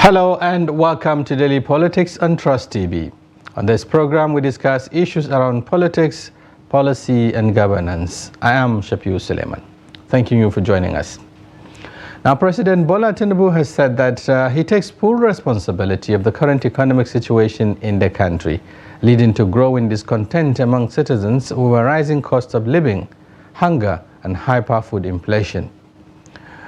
Hello and welcome to Daily Politics on Trust TV. On this program, we discuss issues around politics, policy and governance. I am Shafiu Suleiman. Thanking you for joining us. Now, President Bola Tinubu has said that he takes full responsibility of the current economic situation in the country, leading to growing discontent among citizens over rising cost of living, hunger and hyper food inflation.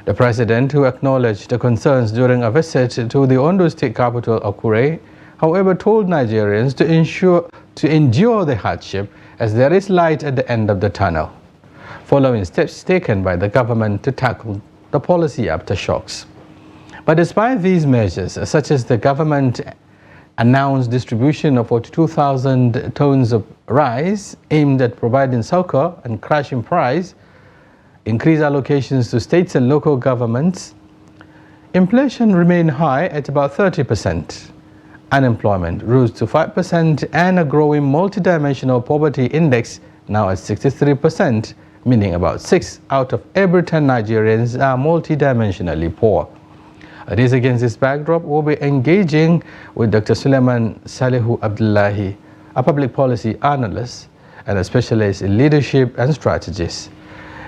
The president, who acknowledged the concerns during a visit to the Ondo State Capital Akure, however, told Nigerians to endure the hardship as there is light at the end of the tunnel, following steps taken by the government to tackle the policy aftershocks. But despite these measures, such as the government announced distribution of 42,000 tons of rice aimed at providing succor and crashing price, increased allocations to states and local governments, inflation remained high at about 30%. Unemployment rose to 5% and a growing multidimensional poverty index now at 63%, meaning about 6 out of every 10 Nigerians are multidimensionally poor. It is against this backdrop we'll be engaging with Dr. Suleiman Salihu Abdullahi, a public policy analyst and a specialist in leadership and strategies.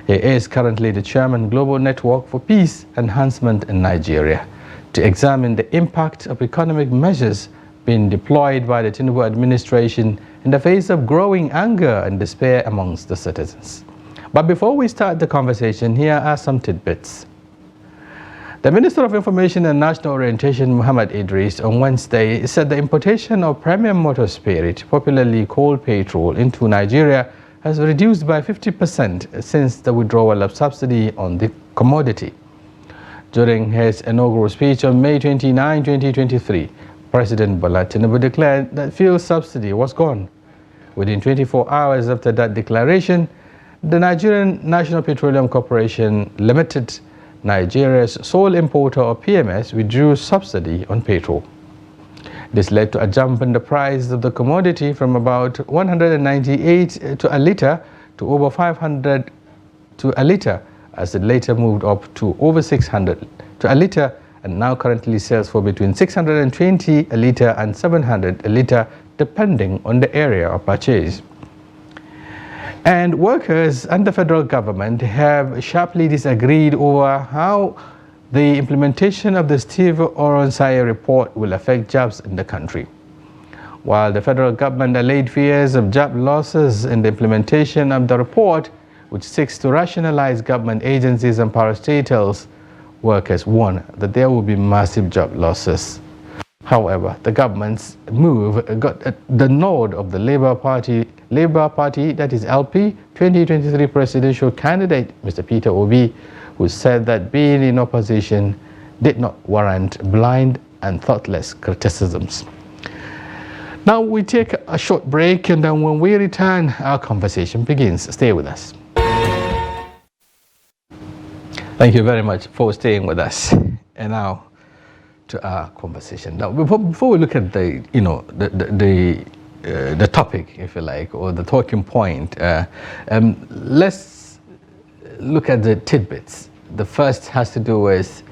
He is currently the chairman Global Network for Peace Enhancement in Nigeria, to examine the impact of economic measures being deployed by the Tinubu administration in the face of growing anger and despair amongst the citizens. But before we start the conversation, here are some tidbits. The Minister of Information and National Orientation, Muhammad Idris, on Wednesday said the importation of premium motor spirit, popularly called petrol, into Nigeria has reduced by 50% since the withdrawal of subsidy on the commodity. During his inaugural speech on May 29, 2023, President Bola Tinubu declared that fuel subsidy was gone. Within 24 hours after that declaration, the Nigerian National Petroleum Corporation Limited, Nigeria's sole importer of PMS, withdrew subsidy on petrol. This led to a jump in the price of the commodity from about 198 to a litre to over 500 to a litre, as it later moved up to over 600 to a litre and now currently sells for between 620 a litre and 700 a litre, depending on the area of purchase. And workers and the federal government have sharply disagreed over how the implementation of the Steve Oronsai report will affect jobs in the country. While the federal government allayed fears of job losses in the implementation of the report, which seeks to rationalize government agencies and parastatals, workers warn that there will be massive job losses. However, the government's move got the nod of the Labour Party, that is LP, 2023 presidential candidate, Mr. Peter Obi, who said that being in opposition did not warrant blind and thoughtless criticisms. Now we take a short break, and then when we return, our conversation begins. Stay with us. Thank you very much for staying with us. And now to our conversation. Now, before we look at the topic, if you like, or the talking point, let's look at the tidbits. The first has to do with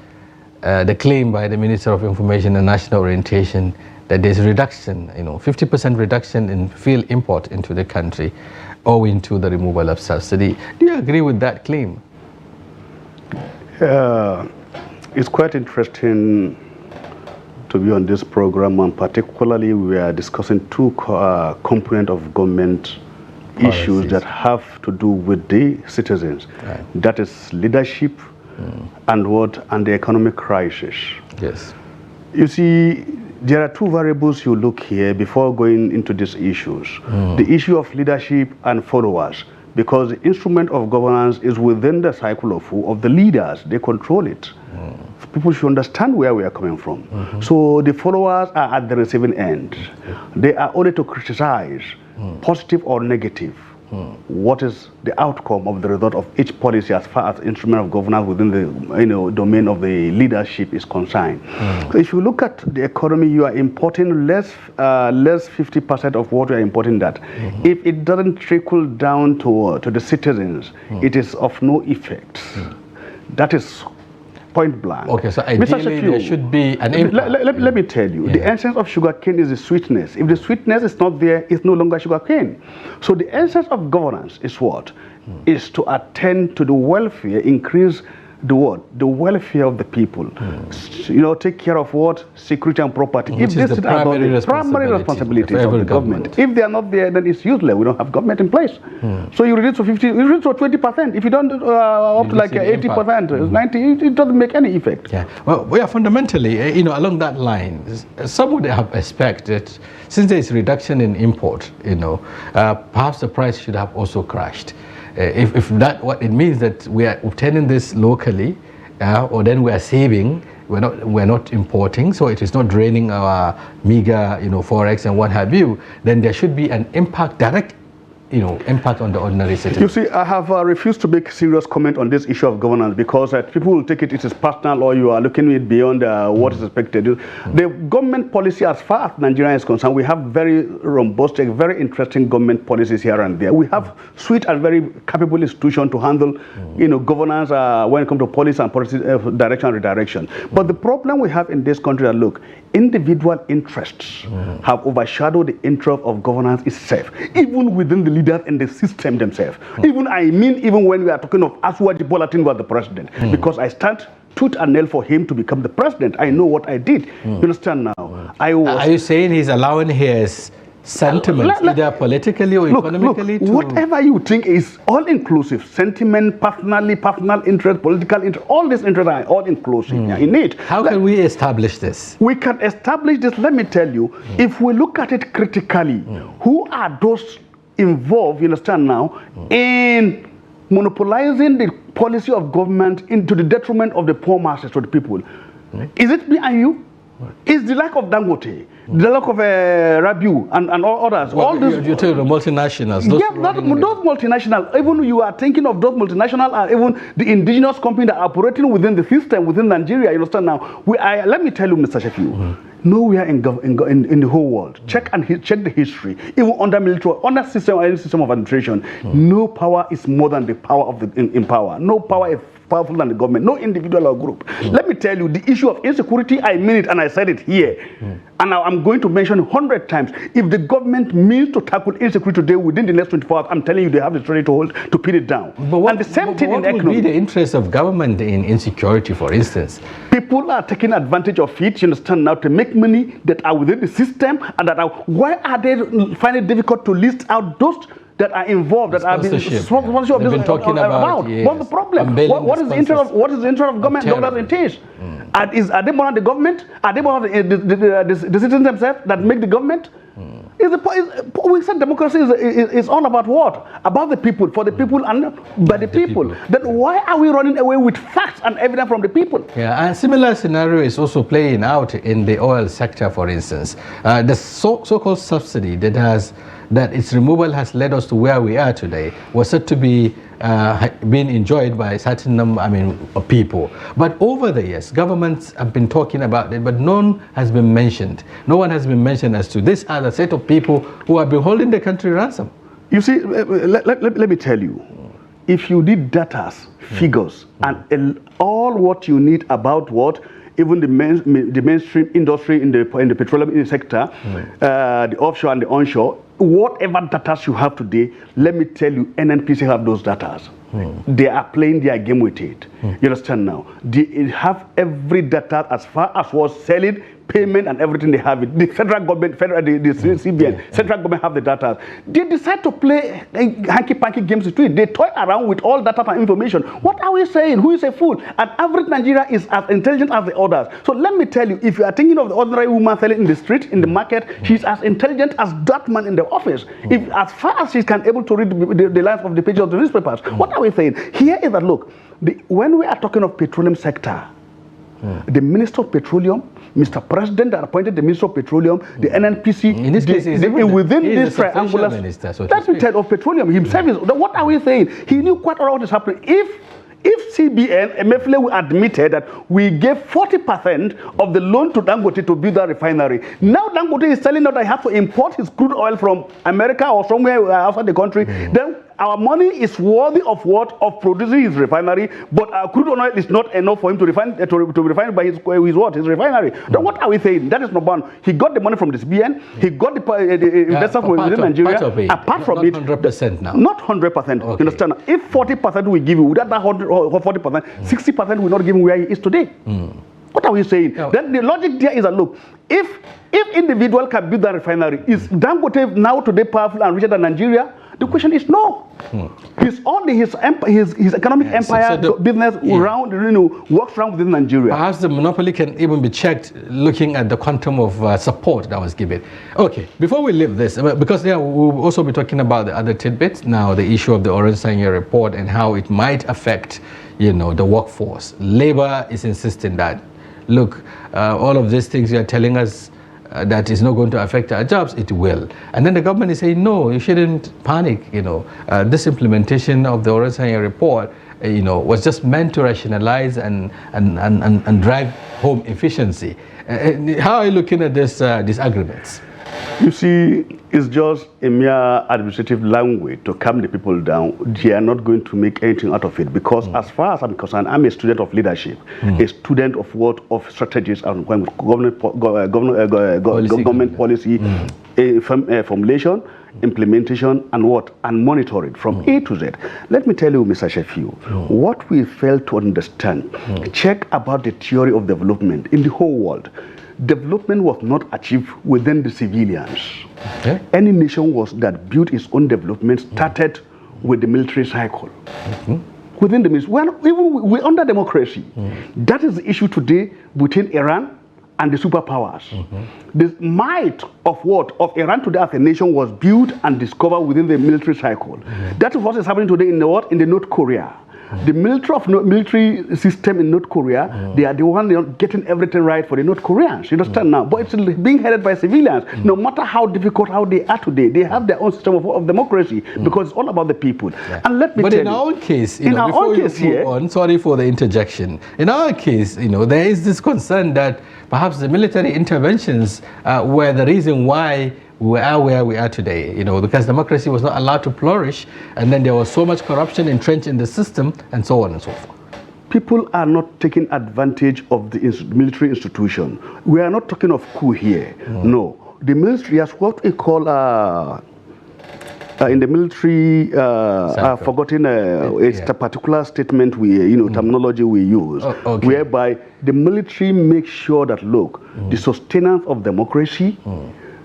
the claim by the Minister of Information and National Orientation that there's reduction, 50% reduction in fuel import into the country owing to the removal of subsidy. Do you agree with that claim? It's quite interesting to be on this program, and particularly we are discussing two components of government issues that have to do with the citizens. Right. That is leadership and the economic crisis. Yes. You see, there are two variables you look here before going into these issues. The issue of leadership and followers, because the instrument of governance is within the cycle of the leaders. They control it. People should understand where we are coming from. So the followers are at the receiving end. They are only to criticize, positive or negative, what is the outcome of the result of each policy as far as instrument of governance within the domain of the leadership is concerned. So if you look at the economy, you are importing less 50% of what you are importing that. If it doesn't trickle down to the citizens, it is of no effect. That is point blank. Okay, so ideally there should be an impact. Let me tell you, the essence of sugarcane is the sweetness. If the sweetness is not there, it's no longer sugarcane. So the essence of governance is what? Is to attend to the welfare, increase the what? The welfare of the people. You know, take care of what? Security and property. Which is the primary responsibility of the government. If they are not there, then it's useless. We don't have government in place. So you reduce to 50, you reduce to 20%. If you don't up to like 80%, 90%, it doesn't make any effect. Yeah. Well, we are fundamentally, you know, along that line, some would have expected, since there is reduction in import, you know, perhaps the price should have also crashed. If that what it means that we are obtaining this locally, or then we are saving, we're not importing, so it is not draining our meager, you know, forex and what have you, then there should be an impact, direct, you know, impact on the ordinary citizen. You see, I have refused to make serious comment on this issue of governance because people will take it as personal, or you are looking at it beyond what is expected. The government policy, as far as Nigeria is concerned, we have very robust, very interesting government policies here and there. We have sweet and very capable institutions to handle, you know, governance when it comes to policy and policy direction and redirection. But the problem we have in this country is, look, individual interests have overshadowed the interest of governance itself, even within the leaders and the system themselves. Even when we are talking of Bola Tinubu as the president, because I stand tooth and nail for him to become the president. I know what I did. You understand now? Are you saying he's allowing his sentiments, either politically or economically? Whatever you think is all-inclusive. Sentiment, personal interest, political interest, all these interests are all-inclusive in it. How can we establish this? We can establish this, let me tell you, if we look at it critically, who are those involved, you understand now, in monopolizing the policy of government into the detriment of the poor masses, to the people? Is it me and you? Is the lack of Dangote, the lack of Rabiu and all others? Well, all those, you're talking the multinationals. Those multinationals, even you are thinking of those multinationals, are even the indigenous companies that are operating within the system, within Nigeria, you understand now? Let me tell you, Mr. Shafiu, nowhere in the whole world, check the history, even under military, under system or any system of administration, no power is more than the power of in power. No power is powerful than the government, no individual or group. Let me tell you, the issue of insecurity, I mean it, and I said it here. And now I'm going to mention 100 times. If the government means to tackle insecurity today within the next 24 hours, I'm telling you, they have the strategy to pin it down. And the same thing in economy. What would be the interest of government in insecurity, for instance? People are taking advantage of it, you understand now, to make money that are within the system, and that are, why are they finding it difficult to list out those that are involved, that are being sponsorship been talking about. Yes. What's the problem? What is the interest of government? Dollars it is. Are they more than the government? Are they more than the citizens themselves that make the government? We said democracy is all about what? About the people, for the people, and by the people. Then why are we running away with facts and evidence from the people? Yeah, and similar scenario is also playing out in the oil sector, for instance. The so-called subsidy that its removal has led us to where we are today was said to be being enjoyed by a certain number, of people. But over the years, governments have been talking about it, but none has been mentioned. No one has been mentioned as to this other set of people who have been holding the country ransom. You see, let me tell you, if you need data, figures, and all what you need about what, even the mainstream industry in the petroleum sector, the offshore and the onshore, whatever data you have today, let me tell you, NNPC have those data. They are playing their game with it. You understand now? They have every data as far as was selling, payment, and everything. They have it. The federal government, the CBN, central government have the data. They decide to play hanky-panky games with it. They toy around with all data and information. What are we saying? Who is a fool? And average Nigeria is as intelligent as the others. So let me tell you, if you are thinking of the ordinary woman selling in the street, in the market, she's as intelligent as that man in the office. If as far as she can able to read the lines of the pages of the newspapers, what are we saying? Here is that, look, when we are talking of petroleum sector, the Minister of Petroleum, Mr. President that appointed the Minister of Petroleum, the NNPC, in this case, within this triangular minister, so that's the head of petroleum himself. What are we saying? He knew quite well what is happening. If CBN, Emefiele, admitted that we gave 40% of the loan to Dangote to build that refinery, now Dangote is telling us that I have to import his crude oil from America or somewhere outside the country, then our money is worthy of what? Of producing his refinery, but our crude oil is not enough for him to refine to refine by his what? His refinery. Then what are we saying? That is number one. He got the money from the CBN. He got the investors from within Nigeria. Apart from it, 100% now. not 100%. You understand? If 40% we give you, without that 40%, 60% will not give him where he is today. What are we saying? Then the logic there is that, look, if individual can build that refinery, is Dangote now today powerful and richer than Nigeria? The question is no. His economic empire, so business around, works around within Nigeria. Perhaps the monopoly can even be checked looking at the quantum of support that was given. Okay, before we leave this, because we'll also be talking about the other tidbits now, the issue of the Orange Sanya report and how it might affect, the workforce. Labor is insisting that, look, all of these things you are telling us that is not going to affect our jobs, it will. And then the government is saying, no, you shouldn't panic. This implementation of the Orange Sanya report, was just meant to rationalize and drive home efficiency. How are you looking at these agreements? You see, it's just a mere administrative language to calm the people down. They are not going to make anything out of it, because as far as I'm concerned, I'm a student of leadership, a student of what? Of strategies and government policy, formulation, implementation, and what? And monitoring from A to Z. Let me tell you, Mr. Shafiu, what we fail to understand, check about the theory of development in the whole world. Development was not achieved within the civilians. Okay. Any nation that built its own development started with the military cycle. Within the military, we're under democracy. That is the issue today between Iran and the superpowers. The might of what? Of Iran today as a nation was built and discovered within the military cycle. That is what is happening today in the what? In the North Korea. The military system in North Korea, they are the one getting everything right for the North Koreans. You understand now? But it's being headed by civilians. No matter how difficult how they are today, they have their own system of democracy, because it's all about the people. And let me tell you. But in our case, sorry for the interjection. In our case, there is this concern that perhaps the military interventions were the reason why we are where we are today, because democracy was not allowed to flourish, and then there was so much corruption entrenched in the system, and so on and so forth. People are not taking advantage of the military institution. We are not talking of coup here. No. The military has what we call, in the military, I've forgotten, it's a particular statement terminology we use, whereby the military makes sure that, look, the sustenance of democracy,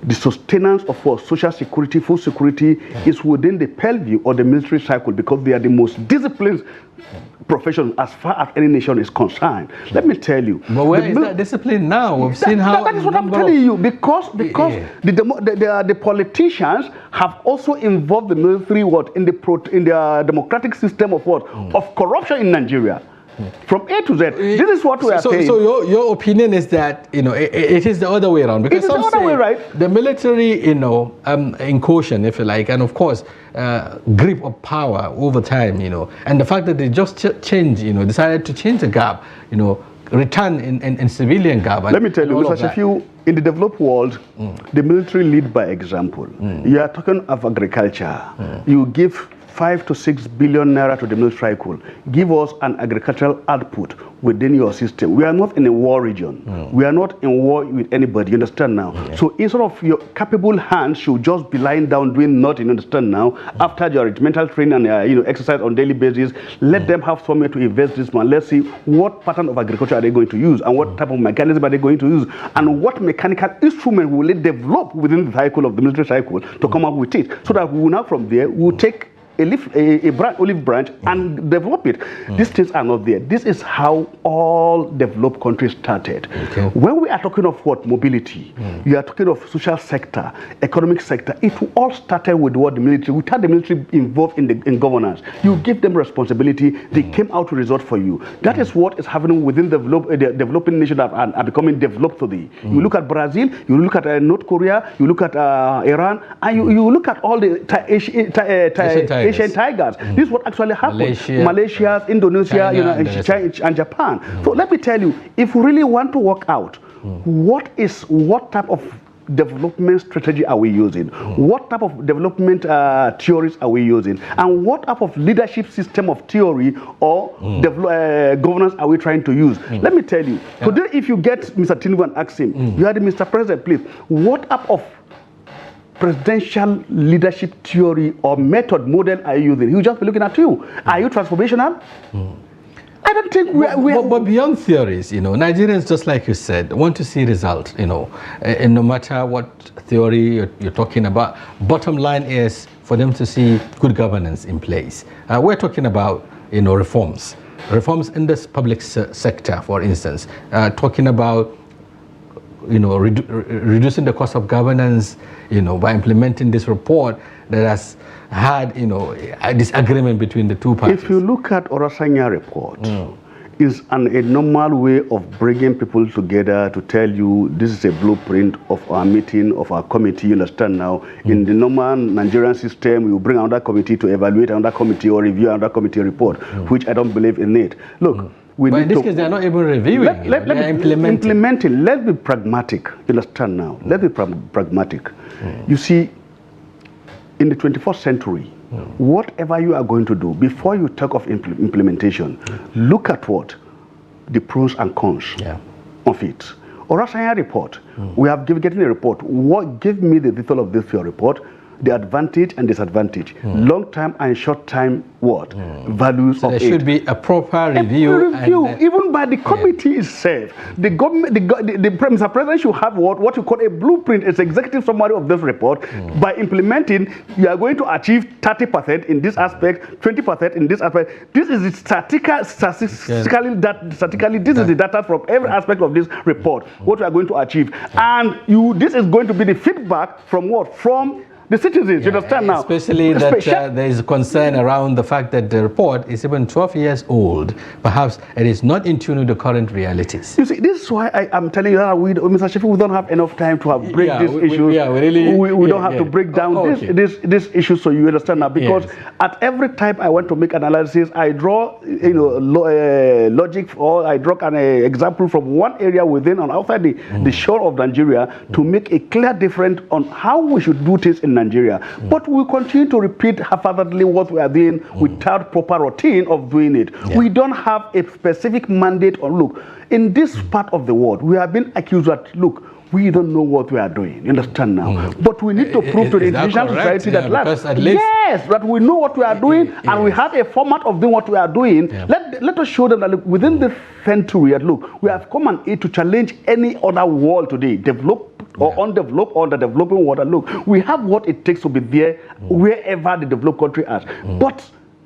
the sustenance of social security, food security is within the purview of the military cycle, because they are the most disciplined profession as far as any nation is concerned. Let me tell you. But where is that discipline now? We've seen how... That is what I'm telling you, because the politicians have also involved the military in the democratic system of what? Of corruption in Nigeria. From A to Z. This is what we are saying. So your opinion is that it is the other way around, because some say the military incursion, if you like, and of course grip of power over time, and the fact that they just decided to change the gap, return in civilian gap. Let me tell you, Mr. Shafiu, in the developed world, the military lead by example. You are talking of agriculture. You give 5 to 6 billion naira to the military cycle. Give us an agricultural output within your system. We are not in a war region. We are not in war with anybody. You understand now? So instead of your capable hands should just be lying down doing nothing. You understand now? After your regimental training and exercise on daily basis, let them have somewhere to invest this money. Let's see what pattern of agriculture are they going to use, and what type of mechanism are they going to use, and what mechanical instrument will they develop within the cycle of the military cycle to come up with it, so that we will now from there we will take olive branch and develop it. These things are not there. This is how all developed countries started. When we are talking of what? Mobility. You are talking of social sector, economic sector. It all started with what? The military. Without the military involved in governance, you give them responsibility. They came out to resort for you. That is what is happening within the developing nations that are becoming developed today. You look at Brazil, you look at North Korea, you look at Iran, and you look at all the Asian tigers. This is what actually happened. Malaysia, Indonesia, China, and Japan. So let me tell you, if we really want to work out what type of development strategy are we using? What type of development theories are we using? And what type of leadership system of theory or governance are we trying to use? Let me tell you, today if you get Mr. Tinubu and ask him, you had Mr. President, please, what type of presidential leadership theory or method model are you using? He will just be looking at you. Are you transformational? I don't think we are. But beyond theories, Nigerians, just like you said, want to see results, and no matter what theory you're talking about, bottom line is for them to see good governance in place. We're talking about, reforms in this public sector, for instance, talking about, reducing the cost of governance, by implementing this report that has had, a disagreement between the two parties. If you look at Orasanya report, it's a normal way of bringing people together to tell you this is a blueprint of our meeting, of our committee, you understand now. In the normal Nigerian system, you bring another committee to evaluate another committee or review another committee report, which I don't believe in it. Look, but in this case, they are not even reviewing, they're implementing. Let's be pragmatic, you understand now. Let's be pragmatic. You see, in the 21st century, whatever you are going to do, before you talk of implementation, look at what? The pros and cons of it. Orasanya report, we have getting a report. What give me the detail of this your report? The advantage and disadvantage, long time and short time, what values so of there it. Should be a proper review. Even by the committee itself. The government, the Mr. President should have what you call a blueprint, it's executive summary of this report. By implementing, you are going to achieve 30% in this aspect, 20% in this aspect. This is statistically, this is the data from every aspect of this report. What we are going to achieve, and this is going to be the feedback from what? From the citizens, you understand now? Especially that there is concern around the fact that the report is even 12 years old. Perhaps it is not in tune with the current realities. You see, this is why I'm telling you that Mr. Sheffield, we don't have enough time to break these issues. We don't have to break down this issue, so you understand now. Because at every time I want to make analysis, I draw logic, or I draw an example from one area within and outside the shore of Nigeria to make a clear difference on how we should do things in Nigeria. But we continue to repeat haphazardly what we are doing without proper routine of doing it. We don't have a specific mandate or look. In this part of the world, we have been accused that, look, we don't know what we are doing. You understand now? But we need to prove to the international society that, yes, that we know what we are doing, and we have a format of doing what we are doing. Let us show them that, look, within the century, look, we have come and to challenge any other world today, developed or undeveloped or the developing world. And look, we have what it takes to be there wherever the developed country is.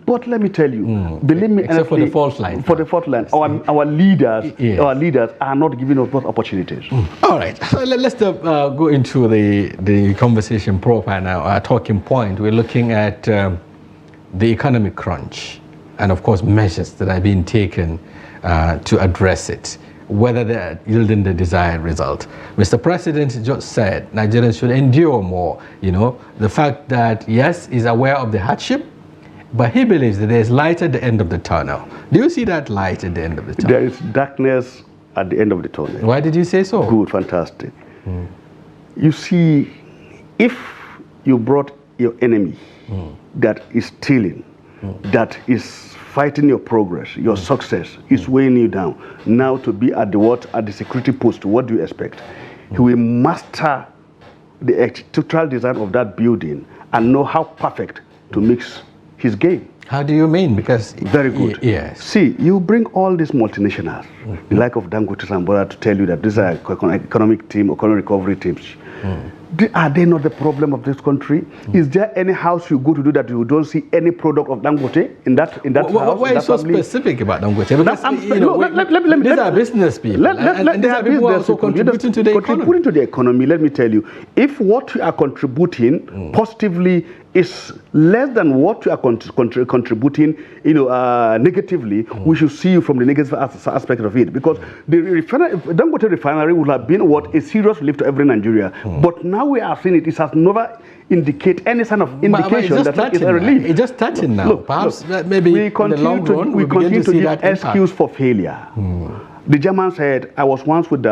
But let me tell you, believe me, except for the fault line. For the fault line, our leaders are not giving us those opportunities. All right, so let's go into the conversation proper now. Our talking point. We're looking at the economic crunch, and of course measures that are being taken to address it, whether they're yielding the desired result. Mr. President just said Nigerians should endure more. The fact that, yes, he's aware of the hardship, but he believes that there is light at the end of the tunnel. Do you see that light at the end of the tunnel? There is darkness at the end of the tunnel. Why did you say so? Good, fantastic. You see, if you brought your enemy that is stealing, that is fighting your progress, your success, is weighing you down, now to be at the security post, what do you expect? He will master the architectural design of that building and know how perfect to mix his game. How do you mean? Because very good. Yes. See, you bring all these multinationals, the like of Dangote and Bola, to tell you that these are economic team, economic recovery teams. Are they not the problem of this country? Is there any house you go to do that you don't see any product of Dangote in that house? Why are you so specific about Dangote? Because these are business people. And these are people who are also contributing to the economy. Contributing to the economy, let me tell you, if what you are contributing positively is less than what you are contributing, negatively, we should see you from the negative aspect of it. Because the Dangote refinery would have been a serious relief to every Nigeria. But now we are seeing it has never indicate any kind of indication that it's a relief. It's just starting now. Look, Perhaps maybe we in the long run we continue to see give that excuse for failure. The Germans said, I was once with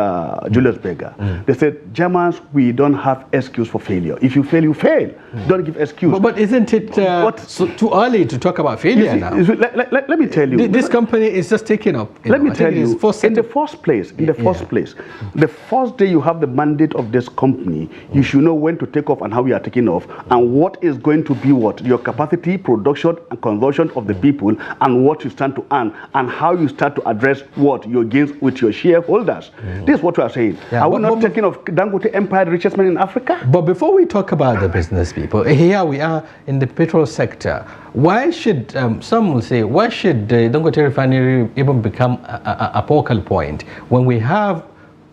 Julius Berger. They said, Germans, we don't have excuse for failure. If you fail, you fail. Don't give excuse. But isn't it too early to talk about failure now? Let me tell you. This company is just taking up. Let me tell you, in the first place, the first day you have the mandate of this company, you should know when to take off and how you are taking off, and what is going to be your capacity, production, and consumption of the people, and what you stand to earn, and how you start to address your gains with your shareholders. This is what we are saying. Are we not taking of Dangote empire, the richest man in Africa? But before we talk about the business people, here we are in the petrol sector. Why should, some will say, why should the Dangote refinery even become a focal point when we have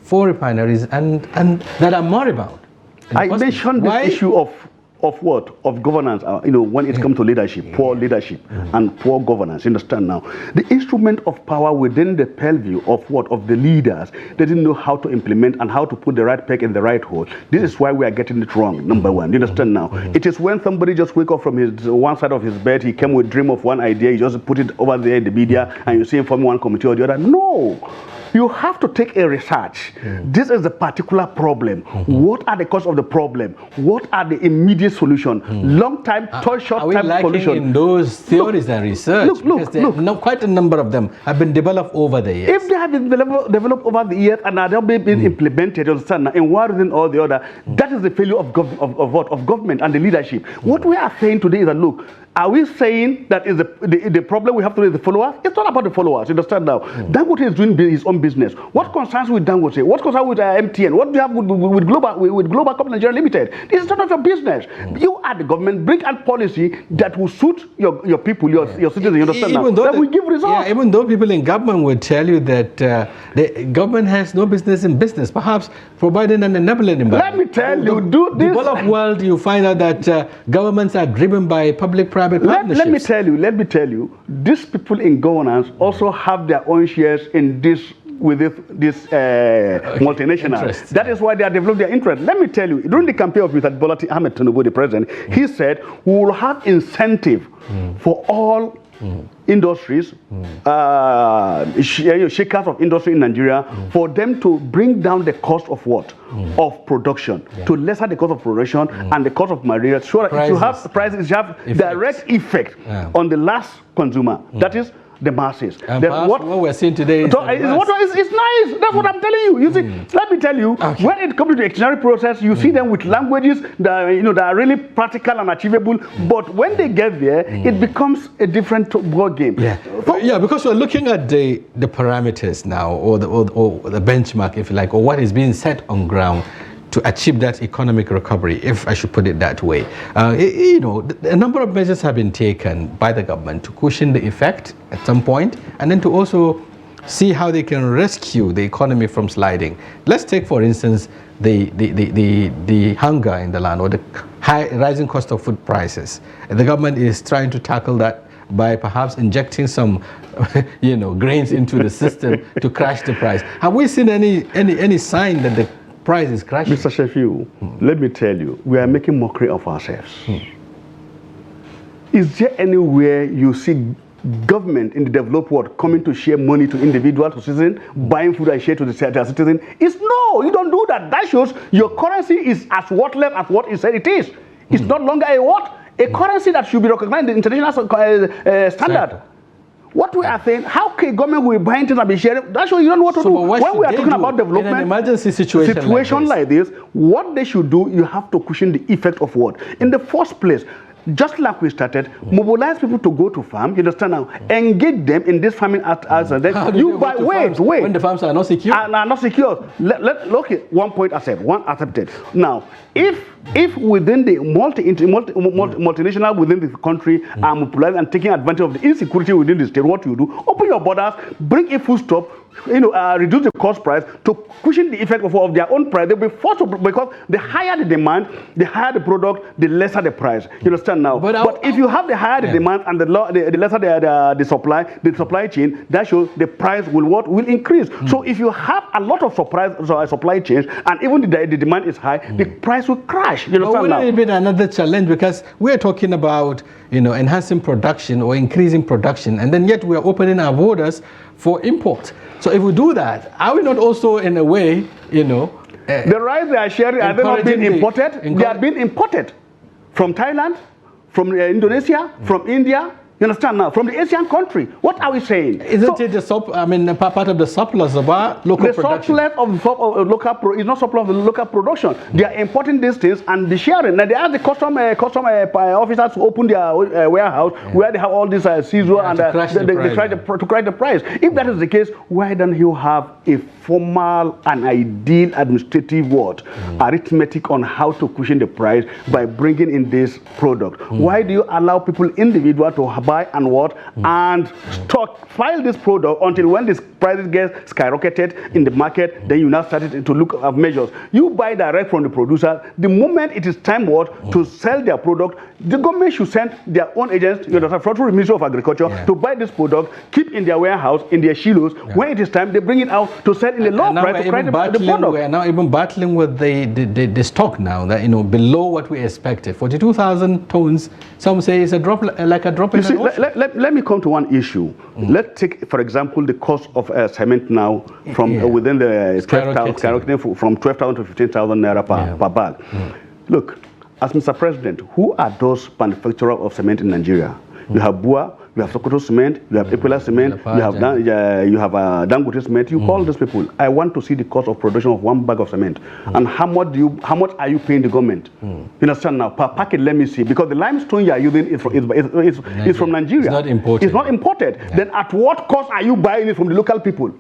4 refineries and that are moribund? I mentioned this issue of governance, when it comes to leadership, poor leadership and poor governance. You understand now? The instrument of power within the purview of the leaders, they didn't know how to implement and how to put the right peg in the right hole. This is why we are getting it wrong, number one. You understand now? It is when somebody just wake up from his one side of his bed, he came with dream of one idea, he just put it over there in the media, and you see him from one committee or the other. No! You have to take a research. This is the particular problem. What are the causes of the problem? What are the immediate solutions? Long-time, short-term solutions. Are we lacking in those theories and research? Look. Quite a number of them have been developed over the years. If they have been developed over the years and are not being implemented, you understand, in one reason or the other, that is the failure of government and the leadership. What we are saying today is that, look, are we saying that is the problem we have to do is the followers? It's not about the followers, you understand now. Dangote is doing his own business. What concerns with Dangote? What concerns with MTN? What do you have with Global Company Nigeria Limited? This is not your business. You are the government. Bring a policy that will suit your people, your citizens, you understand now. That will give results. Yeah, even though people in government would tell you that the government has no business in business, perhaps providing an enabling environment. Let me tell you, do this. The developed world, you find out that governments are driven by public-private partnerships. Let me tell you, these people in governance also have their own shares in this this multinational. That is why they are developing their interest. Let me tell you, during the campaign of Mr. Bola Tinubu, the president, he said we will have incentive for all industries, shakers of industry in Nigeria, for them to bring down the cost of what? Of production, to lessen the cost of production and the cost of materials. So that you have prices, you have direct effect on the last consumer. That is the masses. What we're seeing today is it's nice. That's what I'm telling you. You see, let me tell you, when it comes to the exchange process, you see them with languages that are really practical and achievable. But when they get there, it becomes a different ball game. Yeah, because we're looking at the parameters now, or the benchmark, if you like, or what is being set on ground to achieve that economic recovery, if I should put it that way. A number of measures have been taken by the government to cushion the effect at some point, and then to also see how they can rescue the economy from sliding. Let's take, for instance, the hunger in the land, or the rising cost of food prices. And the government is trying to tackle that by perhaps injecting some grains into the system to crash the price. Have we seen any sign that the price is crashing? Mr. Sheffield, let me tell you, we are making mockery of ourselves. Is there anywhere you see government in the developed world coming to share money to individuals, to citizens, buying food and share to their citizens? No, you don't do that. That shows your currency is as worthless as what you said it is. It's no longer a currency that should be recognized in the international standard. What we are saying, how can government will buy things and be sharing? That's what you don't know what to do. When we are talking about development, in an emergency situation like this, what they should do, you have to cushion the effect of what? In the first place, just like we started, mobilize people to go to farm, you understand now, engage them in this farming when the farms are not secure? Are not secure. Look at one point accepted. Now, if within the multinational within the country are mobilized and taking advantage of the insecurity within the state, what you do? Open your borders, bring a full stop, reduce the cost price to cushion the effect of their own price. They'll be forced to, because the higher the demand, the higher the product, the lesser the price. You understand now? But if you have the higher the demand and the lesser the supply chain, that shows the price will increase. So if you have a lot of supply chains and even the demand is high, the price will crash. You understand now? Wouldn't it be another challenge, because we're talking about enhancing production or increasing production, and then yet we're opening our borders for import. So if we do that, are we not also in a way, the rice they are sharing, are they not being imported? They are being imported from Thailand, from Indonesia, from India. You understand now? From the Asian country. What are we saying? Isn't it part of the surplus of our local production? The surplus of local is not surplus of the local production. They are importing these things and the sharing. Now they ask the custom officers to open their warehouse where they have all this CISO and they try to crash the price. If that is the case, why don't you have a formal and ideal administrative arithmetic on how to cushion the price by bringing in this product? Why do you allow people individual to buy and and file this product until when this prices get skyrocketed in the market, then you now started to look at measures. You buy direct from the producer. The moment it is time to sell their product, the government should send their own agents, through the Ministry of Agriculture, to buy this product, keep in their warehouse, in their silos. When it is time, they bring it out to sell in the low price to the product. We are now even battling with the stock now that below what we expected. 42,000 tons. Some say it's a drop, like a drop in the ocean. Let me come to one issue. Let's take, for example, the cost of cement now from within the skyrocketing from 12,000 to 15,000 naira per bag. Look, as Mr. President, who are those manufacturers of cement in Nigeria? You have Bua, you have Sokoto Cement, you have Epila Cement, you have Dangote Cement. You call these people. I want to see the cost of production of one bag of cement and how much are you paying the government? You understand now? Per packet, let me see, because the limestone you are using is from Nigeria. It's not imported. It's not imported. Then at what cost are you buying it from the local people?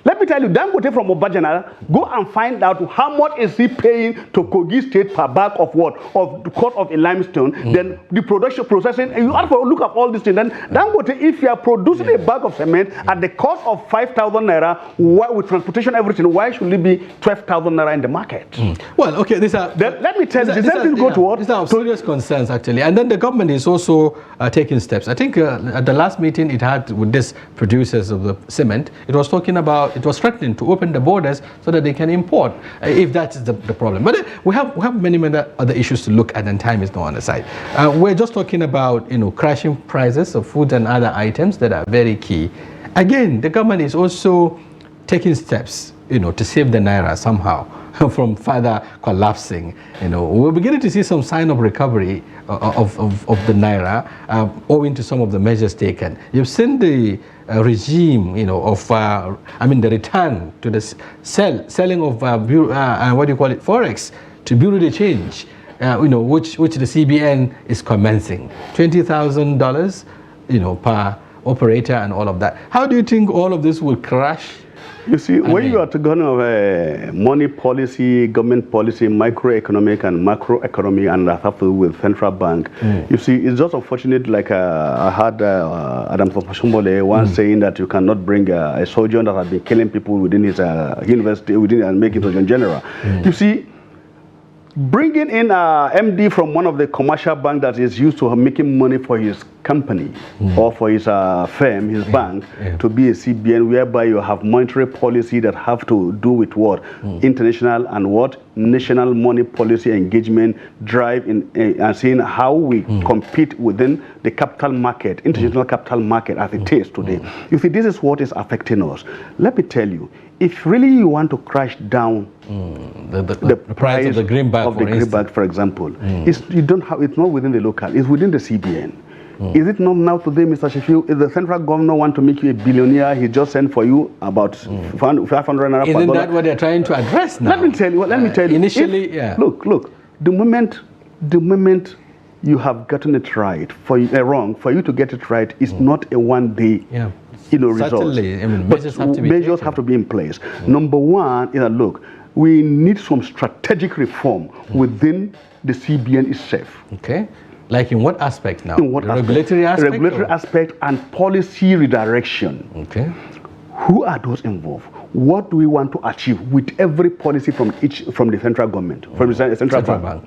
Let me tell you, Dangote from Obajana, go and find out how much is he paying to Kogi State per bag of what? Of the cost of a limestone. Then the processing, and you have to look at all these things. Then Dangote, if you are producing a bag of cement at the cost of 5,000 naira, with transportation, everything, why should it be 12,000 naira in the market? Well, okay, let me tell you, the same thing go to what? These are serious concerns, actually. And then the government is also taking steps. I think at the last meeting it had with these producers of the cement, it was talking about, it was threatening to open the borders so that they can import, if that is the problem. But we have many other issues to look at, and time is not on the side. We're just talking about crashing prices of food and other items that are very key. Again, the government is also taking steps, to save the naira somehow from further collapsing. We're beginning to see some sign of recovery of the naira owing to some of the measures taken. You've seen the regime, the return to the selling of forex to bureau de change, which the CBN is commencing, $20,000, per operator and all of that. How do you think all of this will crash? You see, when you are talking of money policy, government policy, microeconomic and macroeconomy, and that have to do with central bank, you see, it's just unfortunate. Like I had Adam Sopashumbole once saying that you cannot bring a soldier that has been killing people within his university, and make it Surgeon General. You see, bringing in MD from one of the commercial bank that is used to making money for his company or for his firm, his bank, to be a CBN, whereby you have monetary policy that have to do with what? International and what? National money policy engagement, drive in and seeing how we compete within the capital market, international capital market as it is today. You see, this is what is affecting us. Let me tell you, if really you want to crash down the price of the greenback, for example, it's not within the local, it's within the CBN. Is it not now today, Mr. Shefiu, if the central governor want to make you a billionaire, he just sent for you about 500 naira per dollar? Isn't that what they're trying to address now? Let me tell you. Initially, Look, the moment you have gotten it right, wrong, for you to get it right, it's not a one-day result. Certainly, measures have to be in place. Number one is that, look, we need some strategic reform within the CBN itself. Okay. Like in what aspect now? In what regulatory aspect? Regulatory aspect and policy redirection. Okay. Who are those involved? What do we want to achieve with every policy from the central government, from the central bank?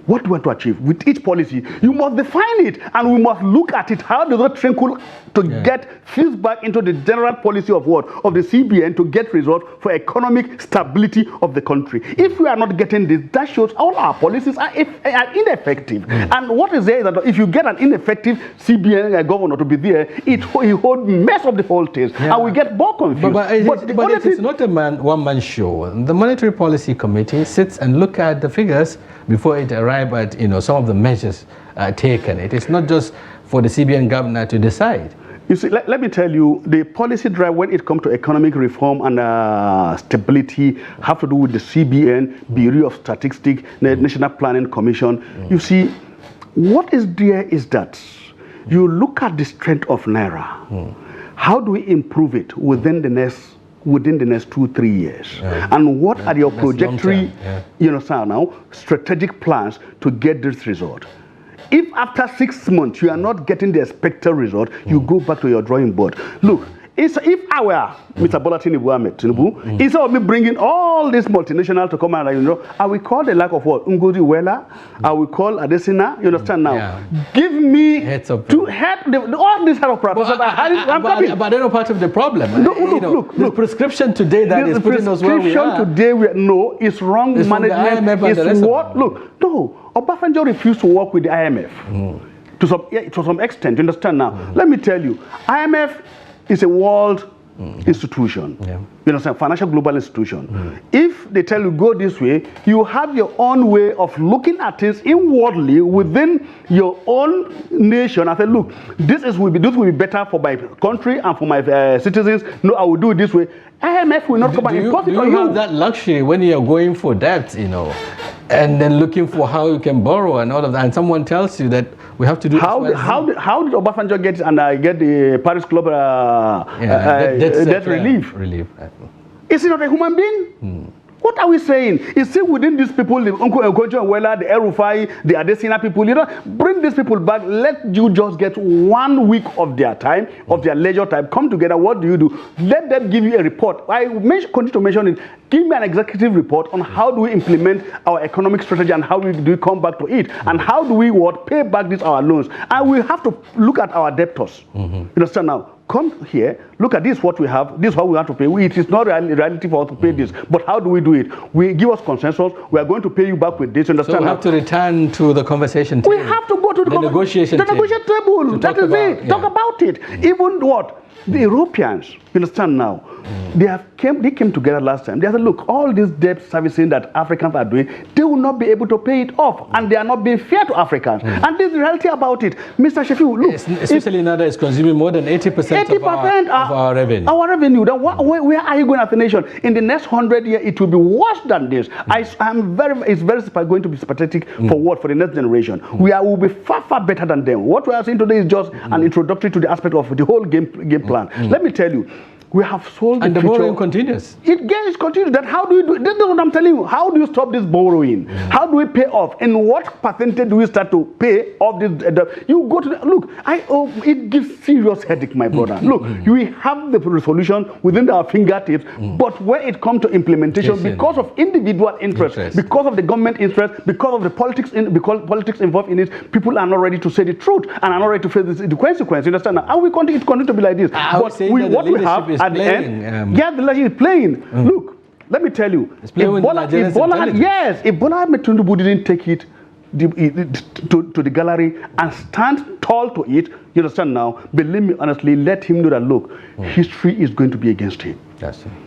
what do you want to achieve with each policy? You must define it, and we must look at it. How does it trickle to get fused back into the general policy of what? Of the CBN to get results for economic stability of the country. If we are not getting this, that shows all our policies are ineffective. And what is there is that if you get an ineffective CBN governor to be there, he holds mess of the whole thing, and we get more confused. But it's not a one-man show. The Monetary Policy Committee sits and look at the figures before it arrives at some of the measures taken. It is not just for the CBN governor to decide. You see, let me tell you, the policy drive when it comes to economic reform and stability have to do with the CBN, Bureau of Statistics, the National Planning Commission. You see, what is there is that you look at the strength of Naira. How do we improve it within the next 2-3 years? And what are your trajectory, strategic plans to get this result? If after 6 months you are not getting the expected result, you go back to your drawing board. Look, if I were Mr. Bola Tinubu, instead of me bringing all these multinationals to come and I will call the lack of what? Ngozi Wela, I will call Adesina, you understand now? Give me to help all these head of practices. But they're not part of the problem. Look, the prescription today that is putting us where we are. Today, it's wrong it's management. It's what? Look, no. Obasanjo refused to work with the IMF to some extent. You understand now? Let me tell you, IMF is a world institution. You understand? Financial global institution. If they tell you go this way, you have your own way of looking at things inwardly within your own nation. I said, look, this will be better for my country and for my citizens. No, I will do it this way. IMF will not come and impose it on you. Do you have that luxury when you are going for debt, and then looking for how you can borrow and all of that, and someone tells you that we have to do how did Obasanjo get get the Paris Club debt relief? Is he not a human being? What are we saying? It's still within these people, the Uncle Okojo and Wela, the Erufai, the Adesina people, bring these people back. Let you just get 1 week of their time, of their leisure time. Come together. What do you do? Let them give you a report. I continue to mention it. Give me an executive report on how do we implement our economic strategy and how do we come back to it, and how do we pay back our loans. And we have to look at our debtors. You understand now? Come here, look at this, what we have, this is how we have to pay. It is not reality for us to pay this, but how do we do it? We give us consensus, we are going to pay you back with this, understand? So we have to return to the conversation table. We have to go to the negotiation table. That is it. Talk about it. Even what? The Europeans, you understand now, they came together last time. They said, look, all this debt servicing that Africans are doing, they will not be able to pay it off, and they are not being fair to Africans. And this is the reality about it. Mr. Shafiu, look. Especially now that it's consuming more than 80% of our revenue. Our revenue. Then where are you going as a nation? In the next 100 years, it will be worse than this. It's going to be pathetic for what? For the next generation. We will be far, far better than them. What we are saying today is just an introductory to the aspect of the whole game plan. Let me tell you, we have sold and the borrowing continues. It continues. Then how do you do? This is what I'm telling you. How do you stop this borrowing? How do we pay off? And what percentage do we start to pay off this? You go to look. It gives serious headache, my brother. Look, we have the resolution within our fingertips, but when it comes to implementation, because of individual interest, because of the government interest, because of the politics involved in it, people are not ready to say the truth and are not ready to face the consequence. You understand? And we continue to be like this. But what we have at the end, the leadership is playing. Look, let me tell you, if Bola Tinubu didn't take it to the gallery and stand tall to it, you understand now, believe me honestly, let him know that, look, history is going to be against him.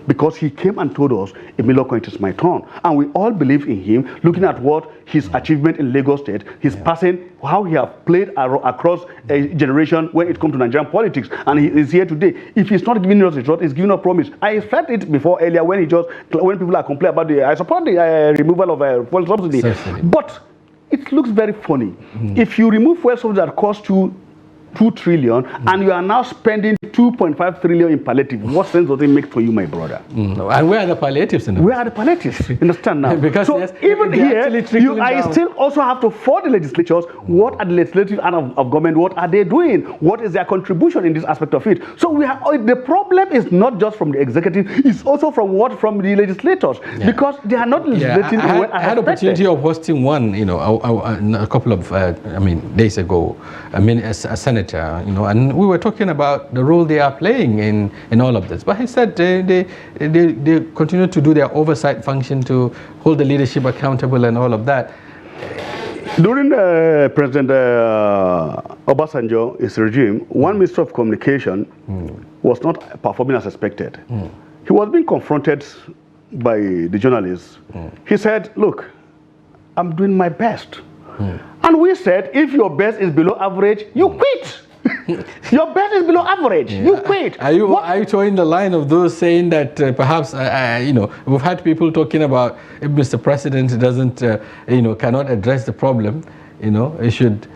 Because he came and told us, Emilio, it is my turn. And we all believe in him, looking at what his achievement in Lagos State, his passing, how he has played across a generation when it comes to Nigerian politics. And he is here today. If he's not giving us a result, he's giving us a promise. I felt it before earlier when people are complaining about I support the removal of fuel subsidy. But it looks very funny. If you remove fuel subsidy that costs you 2 trillion, and you are now spending 2.5 trillion in palliative. What sense does it make for you, my brother? And where are the palliatives? Where are the palliatives? You understand now? Because so yes, even here, I down. still also have to for the legislatures, what are the legislative arm of government, what are they doing? What is their contribution in this aspect of it? So we have the problem is not just from the executive, it's also from the legislators, because they are not legislating. I had opportunity of hosting one, a couple of days ago, a senator, and we were talking about the role they are playing in all of this. But he said they continue to do their oversight function to hold the leadership accountable and all of that. During President Obasanjo's regime, one Minister of Communication was not performing as expected. He was being confronted by the journalists. He said, look, I'm doing my best. And we said, if your best is below average, you quit. Your best is below average. You quit. Are you towing the line of those saying that perhaps we've had people talking about if Mr. President doesn't cannot address the problem, it should.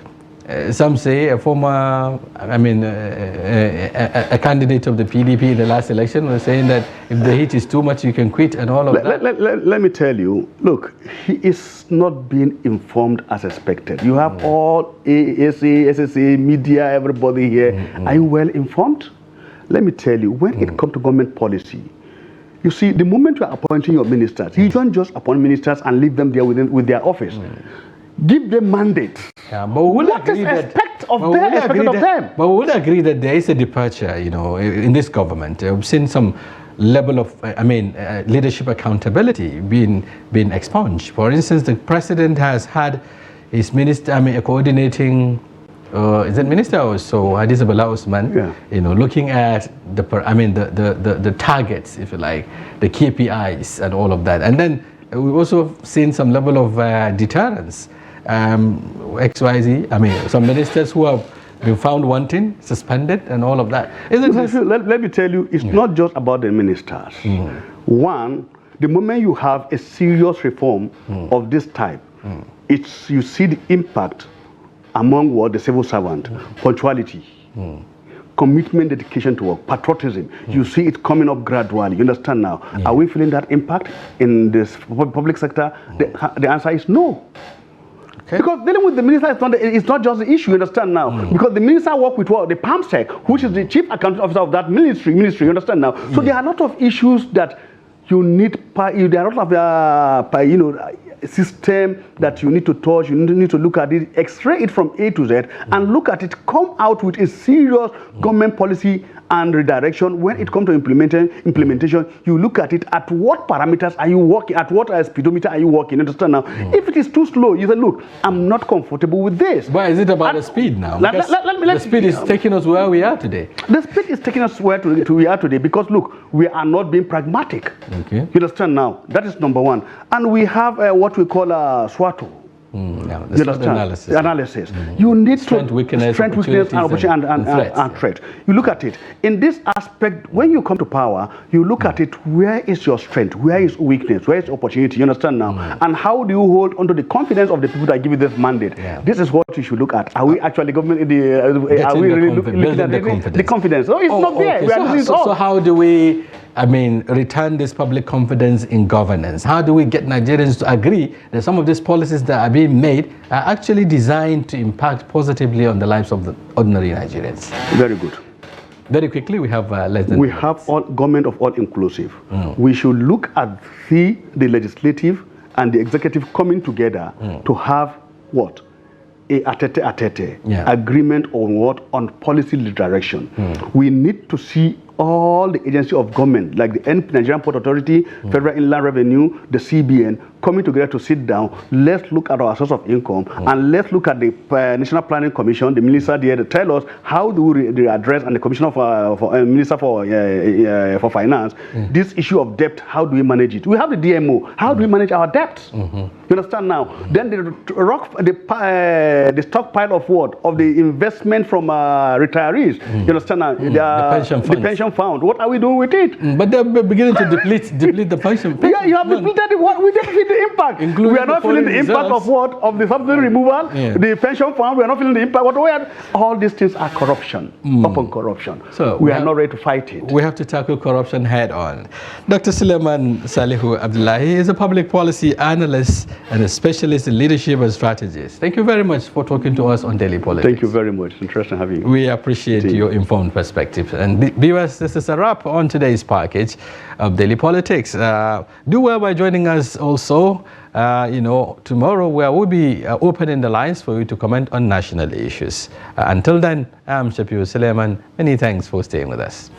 Some say a former, a candidate of the PDP in the last election was saying that if the heat is too much, you can quit and all of that. Let me tell you, look, he is not being informed as expected. You have all ASA, SSA, media, everybody here. Are you well informed? Let me tell you, when it comes to government policy, you see, the moment you are appointing your ministers, you don't just appoint ministers and leave them there with their office. Give them mandate. Yeah, but we would agree that, them? But we would agree that there is a departure, in this government. We've seen some level of, leadership accountability being expunged. For instance, the president has had his minister, a coordinating, is it minister or so, Abdullahi Osman, looking at the targets, if you like, the KPIs and all of that. And then we've also seen some level of deterrence. XYZ, some ministers who have been found wanting, suspended, and all of that. Let me tell you, it's not just about the ministers. One, the moment you have a serious reform of this type, you see the impact among the civil servant, punctuality, commitment, dedication to work, patriotism. You see it coming up gradually. You understand now? Are we feeling that impact in this public sector? The answer is no. Okay. Because dealing with the minister it's not just the issue, you understand now? Because the minister works with the PAMSEC, which is the chief accounting officer of that ministry, you understand now? So there are a lot of issues that you need, there are a lot of, system that you need to touch, you need to look at it, x-ray it from A to Z, and look at it, come out with a serious government policy and redirection. When it comes to implementation, you look at it, at what parameters are you working, at what speedometer are you working, you understand now? If it is too slow, you say, look, I'm not comfortable with this. But is it about the speed now? The speed is taking us where we are today. The speed is taking us where we are today because, look, we are not being pragmatic. Okay. You understand now? That is number one. And we have what we call SWOT. Analysis. You need strength, weakness, opportunity, and threat. You look at it. In this aspect, when you come to power, you look at it, where is your strength? Where is weakness? Where is opportunity? You understand now? And how do you hold onto the confidence of the people that give you this mandate? This is what you should look at. Are we actually government? Are we really looking at the confidence? No, it's not there. Okay. So how do we return this public confidence in governance? How do we get Nigerians to agree that some of these policies that are being made are actually designed to impact positively on the lives of the ordinary Nigerians? Very good. Very quickly, we have less than. We have government of all inclusive. We should look at the legislative and the executive coming together to have what? A agreement on what? On policy direction. We need to see all the agencies of government, like the Nigerian Port Authority, Federal Inland Revenue, the CBN, coming together to sit down. Let's look at our source of income, and let's look at the National Planning Commission, the minister there, to tell us how do we address, and the Commissioner Minister for Finance, this issue of debt. How do we manage it? We have the DMO. How do we manage our debts? You understand now? Then the stockpile of what? Of the investment from retirees. You understand now? The pension fund. What are we doing with it? But they're beginning to deplete the pension. Yeah, you have depleted it. We didn't feed the impact. We are not feeling the impact of what? Of the subsidy removal, the pension fund. We are not feeling the impact. All these things are corruption, upon corruption. So we are not ready to fight it. We have to tackle corruption head on. Dr. Suleiman Salihu Abdullahi is a public policy analyst and a specialist in leadership and strategies. Thank you very much for talking to us on Daily Politics. Thank you very much. Interesting having you. We appreciate your informed perspective. And viewers, this is a wrap on today's package of Daily Politics. Do well by joining us also, tomorrow, where we'll be opening the lines for you to comment on national issues. Until then, I'm Shapiu Suleiman. Many thanks for staying with us.